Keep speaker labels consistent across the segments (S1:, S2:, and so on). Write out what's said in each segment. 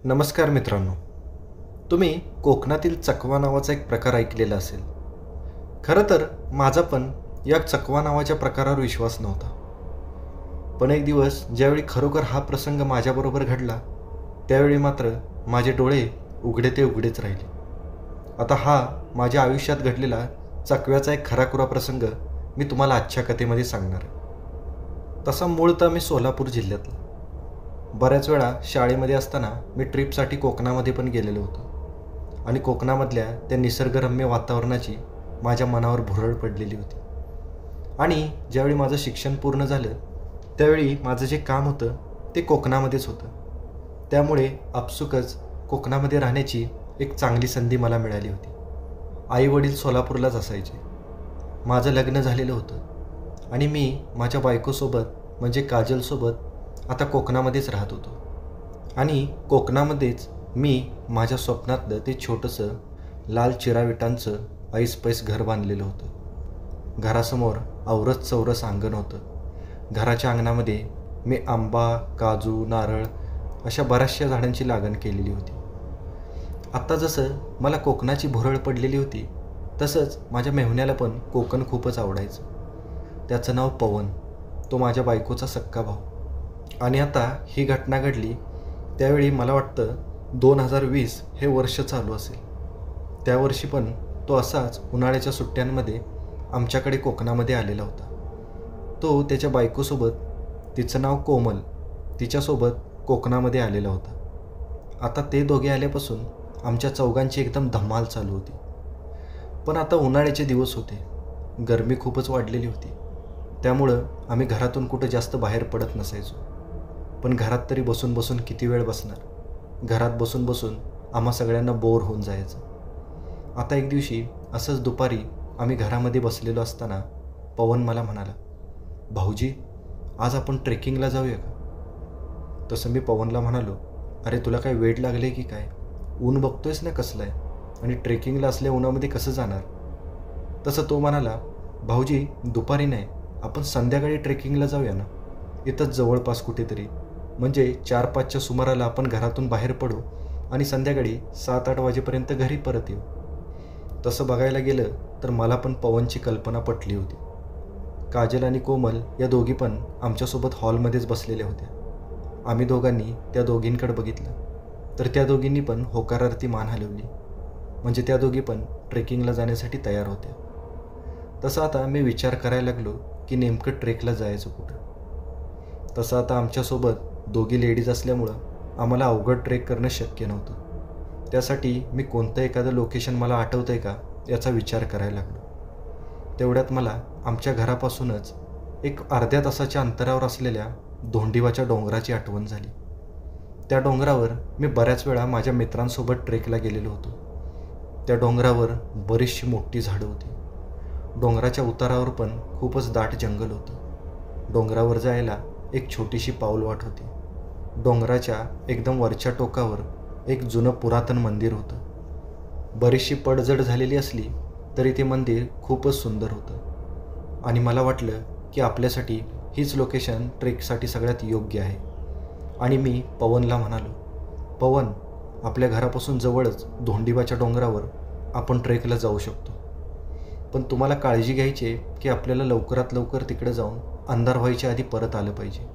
S1: नमस्कार मित्रांनो. तुम्ही कोकणातील चकवा नावाचा एक प्रकार ऐकलेला असेल. खरं तर माझा पण या चकवा नावाच्या प्रकारावर विश्वास नव्हता. पण एक दिवस ज्यावेळी खरोखर हा प्रसंग माझ्याबरोबर घडला त्यावेळी मात्र माझे डोळे उघडे ते उघडेच राहिले. आता हा माझ्या आयुष्यात घडलेला चकव्याचा एक खराखुरा प्रसंग मी तुम्हाला आजच्या कथेमध्ये सांगणार आहे. तसा मूळतः मी सोलापूर जिल्ह्यातला. बऱ्याच वेळा शाळेमध्ये असताना मी ट्रिपसाठी कोकणामध्ये पण गेलेलो होतो आणि कोकणामधल्या त्या निसर्गरम्य वातावरणाची माझ्या मनावर भुरळ पडलेली होती. आणि ज्यावेळी माझं शिक्षण पूर्ण झालं त्यावेळी माझं जे काम होतं ते कोकणामध्येच होतं. त्यामुळे आपसुकच कोकणामध्ये राहण्याची एक चांगली संधी मला मिळाली होती. आई वडील सोलापूरलाच असायचे. माझं लग्न झालेलं होतं आणि मी माझ्या बायकोसोबत म्हणजे काजलसोबत आता कोकणामध्येच राहत होतो. आणि कोकणामध्येच मी माझ्या स्वप्नातलं ते छोटंसं लाल चिराविटांचं ऐसपैस घर बांधलेलं होतं. घरासमोर औरस चौरस अंगण होतं. घराच्या अंगणामध्ये मी आंबा, काजू, नारळ अशा बऱ्याचशा झाडांची लागण केलेली होती. आत्ता जसं मला कोकणाची भुरळ पडलेली होती तसंच माझ्या मेहुण्याला पण कोकण खूपच आवडायचं. त्याचं नाव पवन. तो माझ्या बायकोचा सक्का भाऊ. आणि आता ही घटना घडली त्यावेळी मला वाटतं 2020 हे वर्ष चालू असेल. त्यावर्षी पण तो असाच उन्हाळ्याच्या सुट्ट्यांमध्ये आमच्याकडे कोकणामध्ये आलेला होता. तो त्याच्या बायकोसोबत, तिचं नाव कोमल, तिच्यासोबत कोकणामध्ये आलेला होता. आता ते दोघे आल्यापासून आमच्या चौघांची एकदम धमाल चालू होती. पण आता उन्हाळ्याचे दिवस होते. गरमी खूपच वाढलेली होती. त्यामुळं आम्ही घरातून कुठं जास्त बाहेर पडत नसायचो. पण घरात तरी बसून बसून किती वेळ बसणार. घरात बसून बसून आम्हा सगळ्यांना बोर होऊन जायचं. आता एक दिवशी असंच दुपारी आम्ही घरामध्ये बसलेलो असताना पवन मला म्हणाला, भाऊजी आज आपण ट्रेकिंगला जाऊया का? तसं मी पवनला म्हणालो, अरे तुला काय वेड लागले की काय? ऊन बघतोयस ना कसलं आहे आणि ट्रेकिंगला असल्या उन्हामध्ये कसं जाणार? तसं तो म्हणाला, भाऊजी दुपारी नाही, आपण संध्याकाळी ट्रेकिंगला जाऊया ना, इथंच जवळपास कुठेतरी. म्हणजे 4-5च्या सुमाराला आपण घरातून बाहेर पडू आणि संध्याकाळी 7-8 वाजेपर्यंत घरी परत येऊ. तसं बघायला गेलं तर मला पण पवनची कल्पना पटली होती. काजल आणि कोमल या दोघी पण आमच्यासोबत हॉलमध्येच बसलेल्या होत्या. आम्ही दोघांनी त्या दोघींकडे बघितलं तर त्या दोघींनी पण होकारार्थी मान हलवली. म्हणजे त्या दोघी पण ट्रेकिंगला जाण्यासाठी तयार होत्या. तसं आता मी विचार करायला लागलो की नेमकं ट्रेकला जायचं कुठं. तसं आता आमच्यासोबत दोघी लेडीज असल्यामुळं आम्हाला अवघड ट्रेक करणं शक्य नव्हतं. त्यासाठी मी कोणतं एखादं लोकेशन मला आठवतं आहे का याचा विचार करायला लागलो. तेवढ्यात मला आमच्या घरापासूनच एक अर्ध्या तासाच्या अंतरावर असलेल्या धोंडिवाच्या डोंगराची आठवण झाली. त्या डोंगरावर मी बऱ्याच वेळा माझ्या मित्रांसोबत ट्रेकला गेलेलो होतो. त्या डोंगरावर बरीचशी मोठी झाडं होती. डोंगराच्या उतारावर पण खूपच दाट जंगल होतं. डोंगरावर जायला एक छोटीशी पाऊलवाट होती. डोंगराच्या एकदम वरच्या टोकावर एक जुनं पुरातन मंदिर होतं. बरीचशी पडझड झालेली असली तरी ते मंदिर खूपच सुंदर होतं. आणि मला वाटलं की आपल्यासाठी हीच लोकेशन ट्रेकसाठी सगळ्यात योग्य आहे. आणि मी पवनला म्हणालो, पवन आपल्या घरापासून जवळच धोंडिवाच्या डोंगरावर आपण ट्रेकला जाऊ शकतो. पण तुम्हाला काळजी घ्यायची आहे की आपल्याला लवकरात लवकर तिकडे जाऊन अंधार व्हायच्या आधी परत आलं पाहिजे.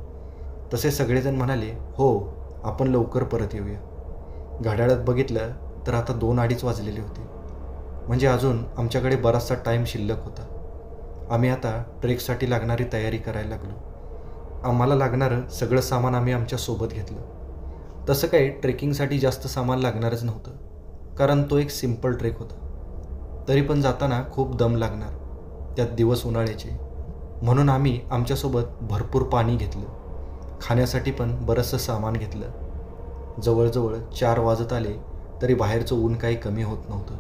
S1: तसे सगळेजण म्हणाले, हो आपण लवकर परत येऊया. घड्याळात बघितलं तर आता 2-2:30 वाजलेले होते. म्हणजे अजून आमच्याकडे बराचसा टाईम शिल्लक होता. आम्ही आता ट्रेकसाठी लागणारी तयारी करायला लागलो. आम्हाला लागणारं सगळं सामान आम्ही आमच्यासोबत घेतलं. तसं काही ट्रेकिंगसाठी जास्त सामान लागणारच नव्हतं कारण तो एक सिम्पल ट्रेक होता. तरी पण जाताना खूप दम लागणार, त्यात दिवस उन्हाळ्याचे. म्हणून आम्ही आमच्यासोबत भरपूर पाणी घेतलं. खाण्यासाठी पण बरंचसं सामान घेतलं. जवळजवळ 4 वाजत आले तरी बाहेरचं ऊन काही कमी होत नव्हतं.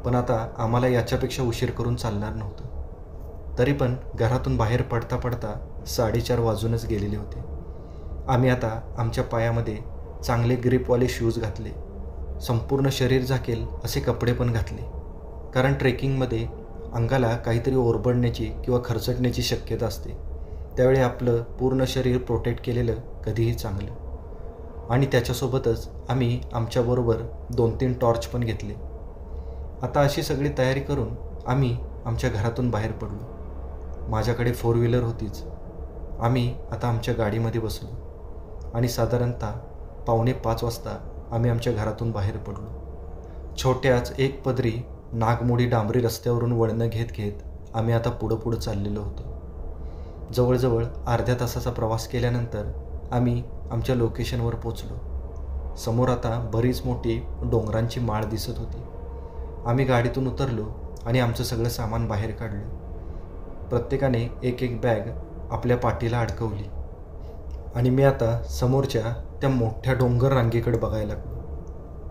S1: पण आता आम्हाला याच्यापेक्षा उशीर करून चालणार नव्हतं. तरी पण घरातून बाहेर पडता पडता 4:30 वाजूनच गेलेले होते. आम्ही आता आमच्या पायामध्ये चांगले ग्रिपवाले शूज घातले. संपूर्ण शरीर झाकेल असे कपडे पण घातले. कारण ट्रेकिंगमध्ये अंगाला काहीतरी ओरबडण्याची किंवा खरचटण्याची शक्यता असते. त्यावेळी आपलं पूर्ण शरीर प्रोटेक्ट केलेलं कधीही चांगलं. आणि त्याच्यासोबतच आम्ही आमच्याबरोबर 2-3 टॉर्च पण घेतले. आता अशी सगळी तयारी करून आम्ही आमच्या घरातून बाहेर पडलो. माझ्याकडे 4 व्हीलर होतीच. आम्ही आता आमच्या गाडीमध्ये बसलो आणि साधारणतः 4:45 वाजता आम्ही आमच्या घरातून बाहेर पडलो. छोट्याच एक पदरी नागमोडी डांबरी रस्त्यावरून वळणं घेत घेत आम्ही आता पुढं चाललेलो होतो. जवळजवळ अर्ध्या तासाचा प्रवास केल्यानंतर आम्ही आमच्या लोकेशनवर पोचलो. समोर आता बरीच मोठी डोंगरांची माळ दिसत होती. आम्ही गाडीतून उतरलो आणि आमचं सगळं सामान बाहेर काढलं. प्रत्येकाने एक एक बॅग आपल्या पाठीला अडकवली आणि मी आता समोरच्या त्या मोठ्या डोंगर रांगेकडे बघायला लागलो.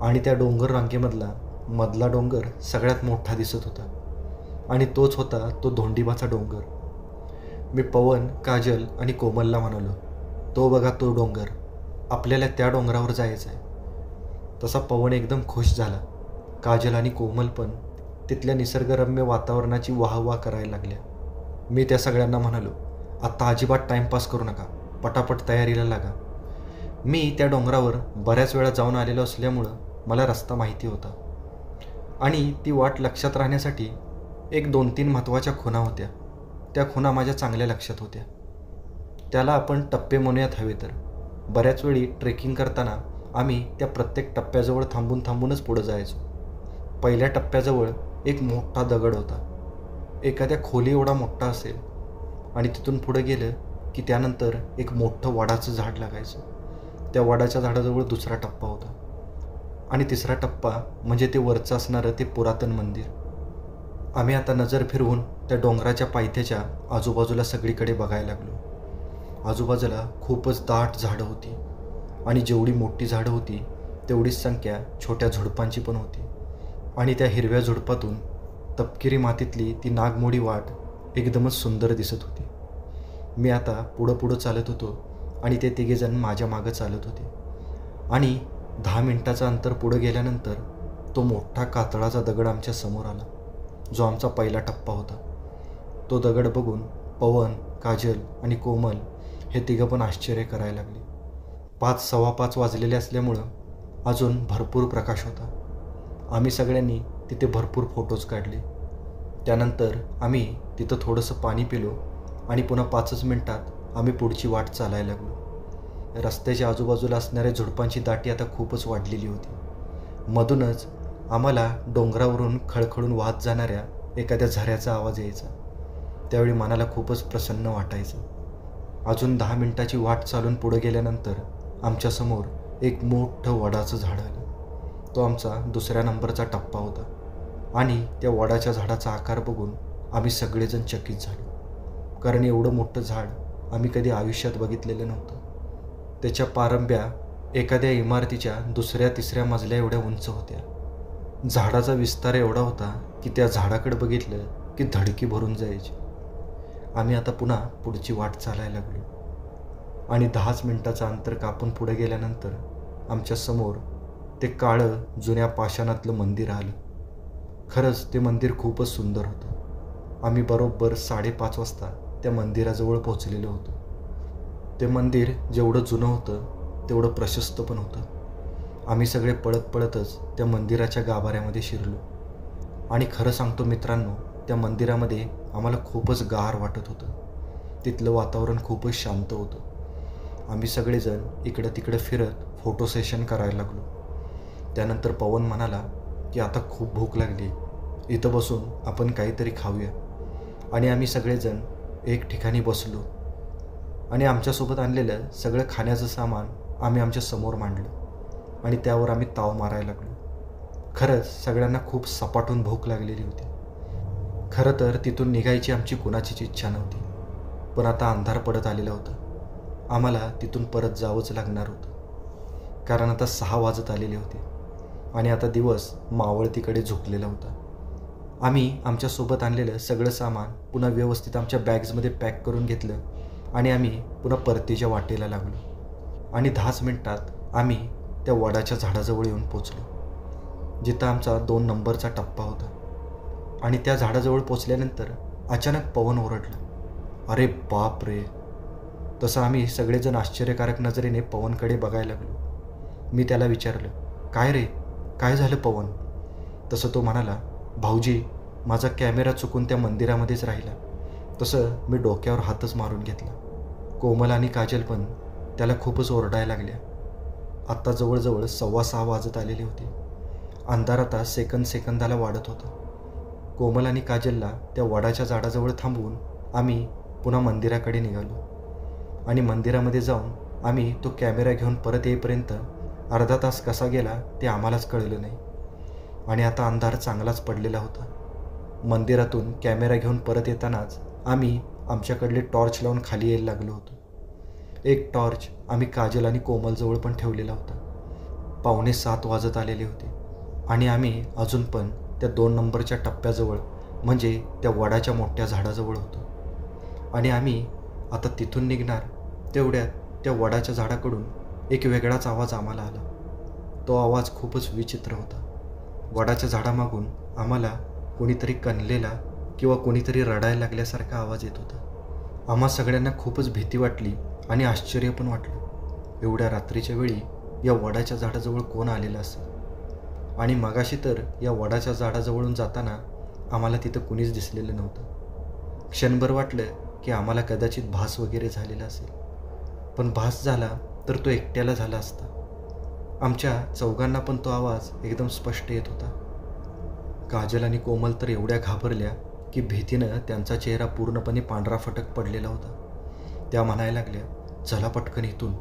S1: आणि त्या डोंगर रांगेमधला मधला डोंगर सगळ्यात मोठा दिसत होता आणि तोच होता तो धोंडीबाचा डोंगर. मी पवन, काजल आणि कोमलला म्हणालो, तो बघा तो डोंगर, आपल्याला त्या डोंगरावर जायचं आहे. तसा पवन एकदम खुश झाला. काजल आणि कोमल पण तिथल्या निसर्गरम्य वातावरणाची वाहवा करायला लागल्या. मी त्या सगळ्यांना म्हणालो, आत्ता अजिबात टाईमपास करू नका, पटापट तयारीला लागा. मी त्या डोंगरावर बऱ्याच वेळा जाऊन आलेलो असल्यामुळं मला रस्ता माहिती होता आणि ती वाट लक्षात राहण्यासाठी 1-2-3 महत्त्वाच्या खुणा होत्या. त्या खुणा माझ्या चांगल्या लक्षात होत्या. त्याला आपण टप्पे म्हणूयात हवे तर. बऱ्याच वेळी ट्रेकिंग करताना आम्ही त्या प्रत्येक टप्प्याजवळ थांबूनच पुढं जायचो. पहिल्या टप्प्याजवळ एक मोठा दगड होता, एखाद्या खोली एवढा मोठा असेल, आणि तिथून पुढे गेलं की त्यानंतर एक मोठं वडाचं झाड लागायचं. त्या वडाच्या झाडाजवळ दुसरा टप्पा होता आणि तिसरा टप्पा म्हणजे ते वरचं असणारं ते पुरातन मंदिर. आम्ही आता नजर फिरवून त्या डोंगराच्या पायथ्याच्या आजूबाजूला सगळीकडे बघायला लागलो. आजूबाजूला खूपच दाट झाडं होती आणि जेवढी मोठी झाडं होती तेवढीच संख्या छोट्या झुडपांची पण होती. आणि त्या हिरव्या झुडपातून तपकिरी मातीतली ती नागमोडी वाट एकदमच सुंदर दिसत होती. मी आता पुढं चालत होतो आणि ते तिघेजण माझ्या मागं चालत होते. आणि 10 मिनिटाचं अंतर पुढं गेल्यानंतर तो मोठा कातळाचा दगड आमच्या समोर आला, जो आमचा पहिला टप्पा होता. तो दगड बघून पवन, काजल आणि कोमल हे तिघं पण आश्चर्य करायला लागले. 5:15 वाजलेले असल्यामुळं अजून भरपूर प्रकाश होता. आम्ही सगळ्यांनी तिथे भरपूर फोटोज काढले. त्यानंतर आम्ही तिथं थोडंसं पाणी पिलो आणि पुन्हा 5 मिनिटात आम्ही पुढची वाट चालायला लागलो. रस्त्याच्या आजूबाजूला असणाऱ्या झुडपांची दाटी आता खूपच वाढलेली होती. मधूनच आम्हाला डोंगरावरून खळखळून वाहत जाणाऱ्या एखाद्या झऱ्याचा आवाज यायचा. त्यावेळी मनाला खूपच प्रसन्न वाटायचं. अजून 10 मिनिटाची वाट चालून पुढे गेल्यानंतर आमच्यासमोर एक मोठं वडाचं झाड आलं. तो आमचा 2ऱ्या नंबरचा टप्पा होता आणि त्या वडाच्या झाडाचा आकार बघून आम्ही सगळेजण चकित झालो, कारण एवढं मोठं झाड आम्ही कधी आयुष्यात बघितलेलं नव्हतं. त्याच्या पारंब्या एखाद्या इमारतीच्या 2ऱ्या-3ऱ्या मजल्या एवढ्या उंच होत्या. झाडाचा विस्तार एवढा होता की त्या झाडाकडे बघितलं की धडकी भरून जायची. आम्ही आता पुन्हा पुढची वाट चालायला लागलो आणि 10 मिनिटाचं अंतर कापून पुढे गेल्यानंतर आमच्या समोर ते काळं जुन्या पाषाणातलं मंदिर आलं. खरंच ते मंदिर खूपच सुंदर होतं. आम्ही बरोबर 5:30 वाजता त्या मंदिराजवळ पोहोचलेलो होतो. ते मंदिर जेवढं जुनं होतं तेवढं प्रशस्त पण होतं. आम्ही सगळे पळतच त्या मंदिराच्या गाभाऱ्यामध्ये शिरलो आणि खरं सांगतो मित्रांनो, त्या मंदिरामध्ये आम्हाला खूपच गार वाटत होतं. तिथलं वातावरण खूपच शांत होतं. आम्ही सगळेजण इकडं तिकडं फिरत फोटो सेशन करायला लागलो. त्यानंतर पवन म्हणाला की आता खूप भूक लागली, इथं बसून आपण काहीतरी खाऊया. आणि आम्ही सगळेजण एक ठिकाणी बसलो आणि आमच्यासोबत आणलेलं सगळं खाण्याचं सामान आम्ही आमच्या समोर मांडलं आणि त्यावर आम्ही ताव मारायला लागलो. खरंच सगळ्यांना खूप सपाटून भूक लागलेली होती. खरं तर तिथून निघायची आमची कुणाचीच इच्छा नव्हती, पण आता अंधार पडत आलेला होता. आम्हाला तिथून परत जावंच लागणार होतं, कारण आता 6 वाजत आलेले होते आणि आता दिवस मावळतीकडे झुकलेला होता. आम्ही आमच्यासोबत आणलेलं सगळं सामान पुन्हा व्यवस्थित आमच्या बॅग्समध्ये पॅक करून घेतलं आणि आम्ही पुन्हा परतीच्या वाटेला लागलो. आणि 10 मिनिटात आम्ही त्या वडाच्या झाडाजवळ येऊन पोचलो, जिथं आमचा 2 नंबरचा टप्पा होता. आणि त्या झाडाजवळ पोचल्यानंतर अचानक पवन ओरडला, अरे बाप रे. तसं आम्ही सगळेजण आश्चर्यकारक नजरेने पवनकडे बघायला लागलो. मी त्याला विचारलं, काय रे, काय झालं पवन? तसं तो म्हणाला, भाऊजी, माझा कॅमेरा चुकून त्या मंदिरामध्येच राहिला. तसं मी डोक्यावर हातच मारून घेतला. कोमल आणि काजल पण त्याला खूपच ओरडायला लागल्या. आत्ता जवळजवळ 6:15 वाजत आलेले होते. अंधार आता सेकंदाला वाढत होता. कोमल आणि काजलला त्या वडाच्या झाडाजवळ थांबवून आम्ही पुन्हा मंदिराकडे निघालो आणि मंदिरामध्ये जाऊन आम्ही तो कॅमेरा घेऊन परत येईपर्यंत अर्धा तास कसा गेला ते आम्हालाच कळलं नाही. आणि आता अंधार चांगलाच पडलेला होता. मंदिरातून कॅमेरा घेऊन परत येतानाच आम्ही आमच्याकडले टॉर्च लावून खाली यायला लागलो होतो. एक टॉर्च आम्ही काजल आणि कोमलजवळ पण ठेवलेला होता. 6:45 वाजत आलेले होते आणि आम्ही अजून पण त्या 2 नंबरच्या टप्प्याजवळ म्हणजे त्या वडाच्या मोठ्या झाडाजवळ होतो. आणि आम्ही आता तिथून निघणार तेवढ्यात त्या वडाच्या झाडाकडून एक वेगळाच आवाज आम्हाला आला. तो आवाज खूपच विचित्र होता. वडाच्या झाडामागून आम्हाला कोणीतरी कणलेला किंवा कोणीतरी रडायला लागल्यासारखा आवाज येत होता. आम्हा सगळ्यांना खूपच भीती वाटली आणि आश्चर्य पण वाटलं. एवढ्या रात्रीच्या वेळी या वडाच्या झाडाजवळ कोण आलेलं असेल? आणि मगाशी तर या वडाच्या झाडाजवळून जाताना आम्हाला तिथं कुणीच दिसलेलं नव्हतं. क्षणभर वाटलं की आम्हाला कदाचित भास वगैरे झालेला असेल, पण भास झाला तर तो एकट्याला झाला असता. आमच्या चौघांना पण तो आवाज एकदम स्पष्ट येत होता. काजल आणि कोमल तर एवढ्या घाबरल्या की भीतीनं त्यांचा चेहरा पूर्णपणे पांढरा फटक पडलेला होता. त्या म्हणायला लागल्या, चला पटकन इथून,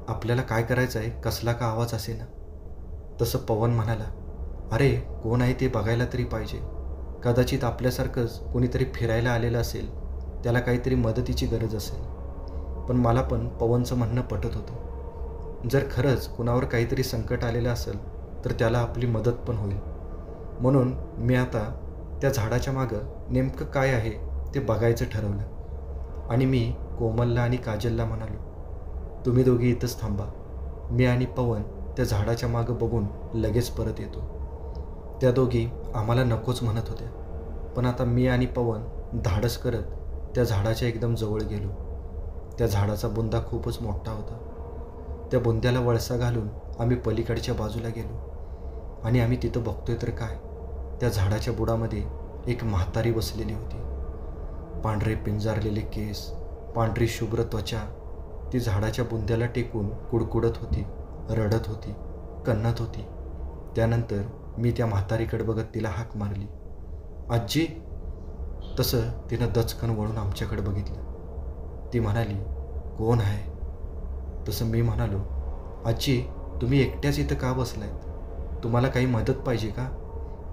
S1: आपल्याला काय करायचं आहे, कसला का आवाज असे ना. तसं पवन म्हणाला, अरे कोण आहे ते बघायला तरी पाहिजे. कदाचित आपल्यासारखंच कोणीतरी फिरायला आलेलं असेल, त्याला काहीतरी मदतीची गरज असेल. पण मला पण पवनचं म्हणणं पटत होतं. जर खरंच कुणावर काहीतरी संकट आलेलं असेल तर त्याला आपली मदत पण होईल. म्हणून मी आता त्या झाडाच्या मागं नेमकं काय आहे ते बघायचं ठरवलं. आणि मी कोमलला आणि काजलला म्हणालो, तुम्ही दोघी इथंच थांबा, मी आणि पवन त्या झाडाच्या मागं बघून लगेच परत येतो. त्या दोघी आम्हाला नकोच म्हणत होत्या, पण आता मी आणि पवन धाडस करत त्या झाडाच्या एकदम जवळ गेलो. त्या झाडाचा बुंदा खूपच मोठा होता. त्या बुंद्याला वळसा घालून आम्ही पलीकडच्या बाजूला गेलो आणि आम्ही तिथं बघतोय तर काय, त्या झाडाच्या बुडामध्ये एक म्हातारी बसलेली होती. पांढरे पिंजारलेले केस, पांढरी शुभ्र त्वचा, ती झाडाच्या बुंद्याला टेकून कुडकुडत होती, रडत होती, कण्हत होती. त्यानंतर मी त्या म्हातारीकडे बघत तिला हाक मारली, आजी. तसं तिनं दचकन वळून आमच्याकडे बघितलं. ती म्हणाली, कोण आहे? तसं मी म्हणालो, आजी, तुम्ही एकट्याच इथं का बसलायत? तुम्हाला काही मदत पाहिजे का?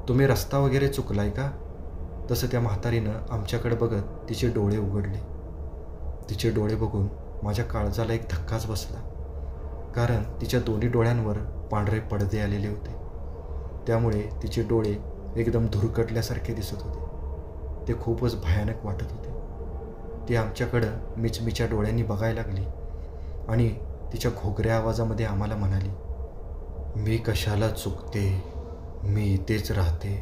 S1: तुम्ही रस्ता वगैरे चुकलाय का? तसं त्या म्हातारीनं आमच्याकडे बघत तिचे डोळे उघडले. तिचे डोळे बघून माझ्या काळजाला एक धक्काच बसला, कारण तिच्या दोन्ही डोळ्यांवर पांढरे पडदे आलेले होते. त्यामुळे तिचे डोळे एकदम धुरकटल्यासारखे दिसत होते. ते खूपच भयानक वाटत होते. ती आमच्याकडं मिचमिच्या डोळ्यांनी बघायला लागली आणि तिच्या घोगऱ्या आवाजामध्ये आम्हाला म्हणाली, मी कशाला चुकते, मी इथेच राहते.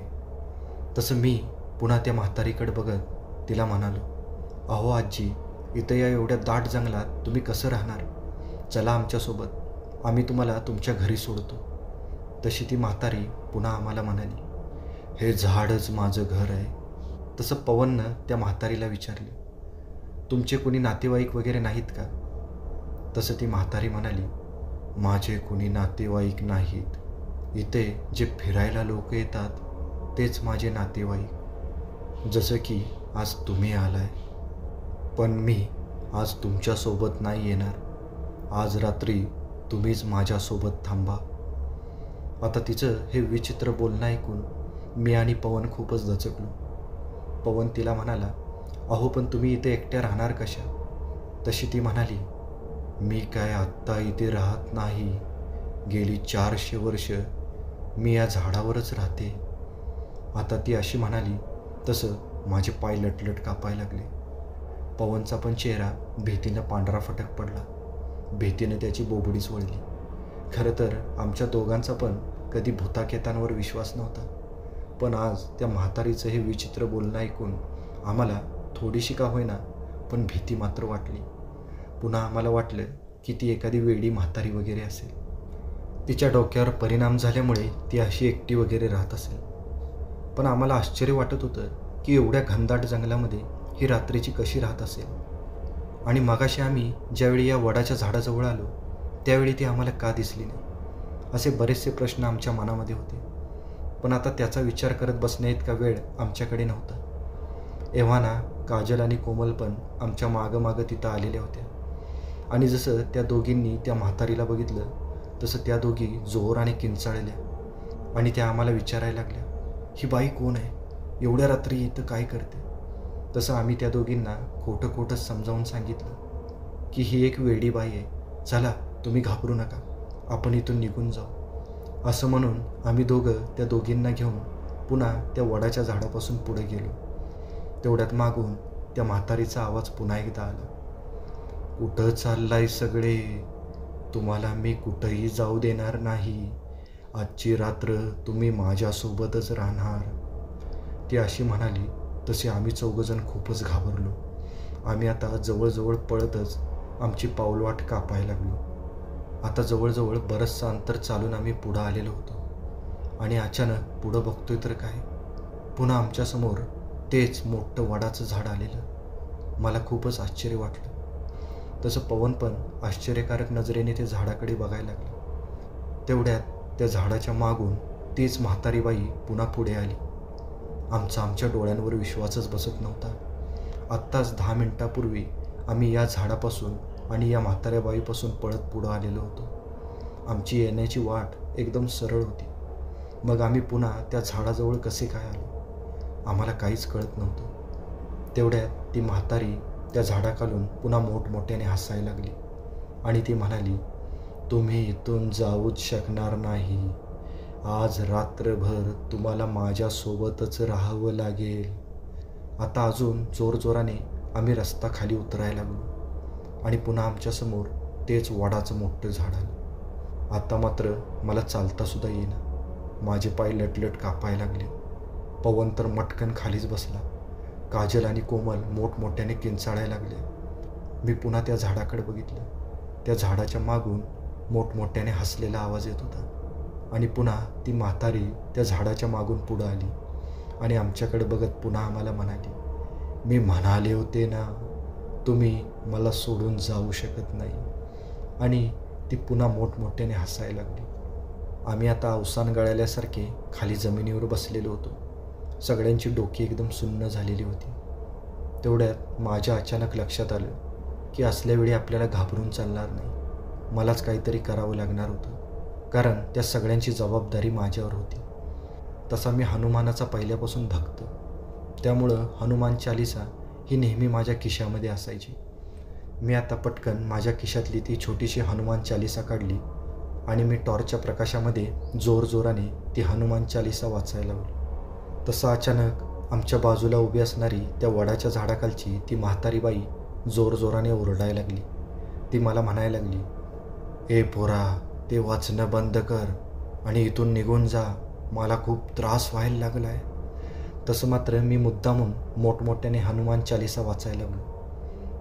S1: तसं मी पुन्हा त्या म्हातारीकडे बघत तिला म्हणालो, अहो आजी, इथं या एवढ्या दाट जंगलात तुम्ही कसं राहणार? चला आमच्यासोबत, आम्ही तुम्हाला तुमच्या घरी सोडतो. तशी ती म्हातारी पुन्हा आम्हाला म्हणाली, हे झाडच माझं घर आहे. तसं पवननं त्या म्हातारीला विचारले, तुमचे कोणी नातेवाईक वगैरे नाहीत का? तसं ती म्हातारी म्हणाली, माझे कोणी नातेवाईक नाहीत. इथे जे फिरायला लोक येतात तेच माझे नातेवाईक. जसं की आज तुम्ही आलाय. पण मी आज तुमच्यासोबत नाही येणार. आज रात्री तुम्हीच माझ्यासोबत थांबा. आता तिचं हे विचित्र बोलणं ऐकून मी आणि पवन खूपच दचकलो. पवन तिला म्हणाला, अहो पण तुम्ही इथे एकट्या राहणार कशा? तशी ती म्हणाली, मी काय आत्ता इथे राहत नाही. गेली 400 वर्ष मी या झाडावरच राहते. आता ती अशी म्हणाली तसं माझे पाय लटलट कापायला लागले. पवनचा पण चेहरा भीतीनं पांढरा फटक पडला. भीतीनं त्याची बोबडीच वळली. खरं तर आमच्या दोघांचा पण कधी भूताकेतांवर विश्वास नव्हता, पण आज त्या म्हातारीचं हे विचित्र बोलणं ऐकून आम्हाला थोडीशी का होईना पण भीती मात्र वाटली. पुन्हा आम्हाला वाटलं की ती एखादी वेडी म्हातारी वगैरे असेल. तिच्या डोक्यावर परिणाम झाल्यामुळे ती अशी एकटी वगैरे राहत असेल. पण आम्हाला आश्चर्य वाटत होतं की एवढ्या घनदाट जंगलामध्ये ही रात्रीची कशी राहत असेल. आणि मगाशी आम्ही ज्यावेळी या वडाच्या झाडाजवळ आलो त्यावेळी ती आम्हाला का दिसली नाही, असे बरेचसे प्रश्न आमच्या मनामध्ये होते. पण आता त्याचा विचार करत बसण्याइतका वेळ आमच्याकडे नव्हता. एव्हाना काजल आणि कोमल पण आमच्या मागं तिथं आलेल्या होत्या. आणि जसं त्या दोघींनी त्या म्हातारीला बघितलं तसं त्या दोघी जोराने किंचाळल्या आणि त्या आम्हाला विचारायला लागल्या, ही बाई कोण आहे, एवढ्या रात्री इथं काय करते. तसं आम्ही त्या दोघींना खोटंच समजावून सांगितलं की ही एक वेडी बाई आहे, चला तुम्ही घाबरू नका, आपण इथून निघून जाऊ. असं म्हणून आम्ही दोघं त्या दोघींना घेऊन पुन्हा त्या वडाच्या झाडापासून पुढे गेलो. तेवढ्यात मागून त्या म्हातारीचा आवाज पुन्हा एकदा आला, कुठं चाललाय सगळे, तुम्हाला मी कुठंही जाऊ देणार नाही, आजची रात्र तुम्ही माझ्यासोबतच राहणार. ती अशी म्हणाली तसे आम्ही चौघजण खूपच घाबरलो. आम्ही आता जवळजवळ पळतच आमची पाऊलवाट कापायला लागलो. आता जवळजवळ बरंचसं अंतर चालून आम्ही पुढं आलेलो होतो आणि अचानक पुढं बघतोय तर काय, पुन्हा आमच्यासमोर तेच मोठं वडाचं झाड आलेलं. मला खूपच आश्चर्य वाटलं. तसं पवन पण आश्चर्यकारक नजरेने ते झाडाकडे बघायला लागलं. तेवढ्यात त्या झाडाच्या मागून तीच म्हातारी बाई पुन्हा पुढे आली. आमच्या डोळ्यांवर विश्वासच बसत नव्हता. आत्ताच 10 मिनिटापूर्वी आम्ही या झाडापासून आणि या म्हाताऱ्या बाईपासून पळत पुढं आलेलो होतो. आमची येण्याची वाट एकदम सरळ होती. मग आम्ही पुन्हा त्या झाडाजवळ कसे काय आलो, आम्हाला काहीच कळत नव्हतं. तेवढ्यात ती म्हातारी त्या झाडाखालून पुन्हा मोठमोठ्याने हसायला लागली आणि ती म्हणाली, तुम्ही इथून जाऊच शकणार नाही, आज रात्रभर तुम्हाला माझ्यासोबतच राहावं लागेल. आता अजून जोरजोराने आम्ही रस्ता खाली उतरायला लागलो आणि पुन्हा आमच्यासमोर तेच वडाचं मोठं झाड आलं. आता मात्र मला चालतासुद्धा येईना. माझे पाय लटलट कापायला लागले. पवन तर मटकन खालीच बसला. काजल आणि कोमल मोठमोठ्याने किंचाळायला लागले. मी पुन्हा त्या झाडाकडे बघितलं. त्या झाडाच्या मागून मोठमोठ्याने हसलेला आवाज येत होता आणि पुन्हा ती म्हातारी त्या झाडाच्या मागून पुढं आली आणि आमच्याकडे बघत पुन्हा आम्हाला म्हणाली, मी म्हणाले होते ना, तुम्ही मला सोडून जाऊ शकत नाही. आणि ती पुन्हा मोठमोठ्याने हसायला लागली. आम्ही आता अवसान गळाल्यासारखे खाली जमिनीवर बसलेलो होतो. सगळ्यांची डोकी एकदम सुन्न झालेली होती. तेवढ्यात माझ्या अचानक लक्षात आलं की असल्यावेळी आपल्याला घाबरून चालणार नाही, मलाच काहीतरी करावं लागणार होतं, कारण त्या सगळ्यांची जबाबदारी माझ्यावर होती. तसा मी हनुमानाचा पहिल्यापासून भक्त, त्यामुळं हनुमान चालिसा ही नेहमी माझ्या खिशामध्ये असायची. मी आता पटकन माझ्या खिशातली ती छोटीशी हनुमान चालिसा काढली आणि मी टॉर्चच्या प्रकाशामध्ये जोरजोराने ती हनुमान चालिसा वाचायला लागलो. तसं अचानक आमच्या बाजूला उभी असणारी त्या वडाच्या झाडाखालची ती म्हातारी बाई जोरजोराने ओरडायला लागली. ती मला म्हणायला लागली, ए पोरा, ते वाचणं बंद कर आणि इथून निघून जा, मला खूप त्रास व्हायला लागला आहे. तसं मात्र मी मुद्दामून मोठमोठ्याने हनुमान चालिसा वाचायला लागलो.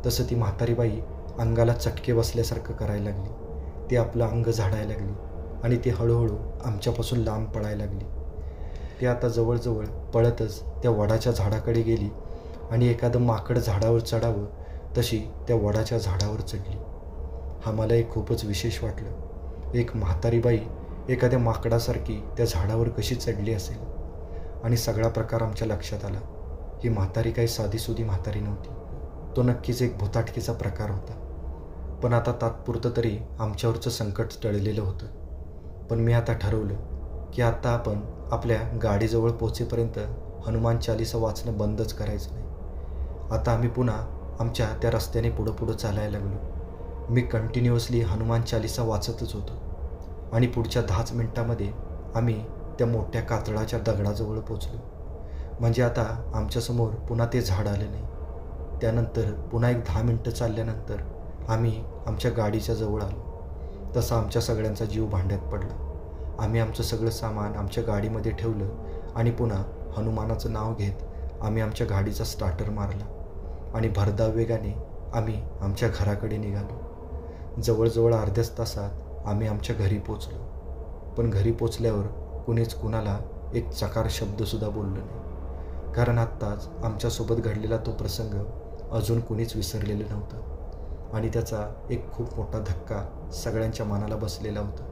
S1: तसं ती म्हातारी बाई अंगाला चटके बसल्यासारखं करायला लागली. ती आपलं अंग झाडायला लागली आणि ती हळूहळू आमच्यापासून लांब पळायला लागली. ती आता जवळजवळ पळतच त्या वडाच्या झाडाकडे गेली आणि एखादं माकड झाडावर चढावं तशी त्या वडाच्या झाडावर चढली. हा मला एक खूपच विशेष वाटलं. एक म्हातारी बाई एखाद्या माकडासारखी त्या झाडावर कशी चढली असेल. आणि सगळा प्रकार आमच्या लक्षात आला. ही म्हातारी काही साधीसुधी म्हातारी नव्हती, तो नक्कीच एक भुताटकीचा प्रकार होता. पण आता तात्पुरतं तरी आमच्यावरचं संकट टळलेलं होतं. पण मी आता ठरवलं की आता आपण आपल्या गाडीजवळ पोचेपर्यंत हनुमान चालिसा वाचणं बंदच करायचं नाही. आता आम्ही पुन्हा आमच्या त्या रस्त्याने पुढं चालायला लागलो. मी कंटिन्युअसली हनुमान चालिसा वाचतच होतो आणि पुढच्या 10 मिनिटांमध्ये आम्ही त्या मोठ्या कातळाच्या दगडाजवळ पोचलो. म्हणजे आता आमच्यासमोर पुन्हा ते झाड आलं नाही. त्यानंतर पुन्हा एक 10 मिनिटं चालल्यानंतर आम्ही आमच्या गाडीच्या जवळ आलो. तसा आमच्या सगळ्यांचा जीव भांड्यात पडला. आम्ही आमचं सगळं सामान आमच्या गाडीमध्ये ठेवलं आणि पुन्हा हनुमानाचं नाव घेत आम्ही आमच्या गाडीचा स्टार्टर मारला आणि भरधाव वेगाने आम्ही आमच्या घराकडे निघालो. जवळजवळ अर्ध्याच तासात आम्ही आमच्या घरी पोचलो. पण घरी पोचल्यावर कुणीच कुणाला एक चकार शब्दसुद्धा बोललं नाही, कारण आत्ताच आमच्यासोबत घडलेला तो प्रसंग अजून कुणीच विसरलेलं नव्हतं आणि त्याचा एक खूप मोठा धक्का सगळ्यांच्या मनाला बसलेला होता.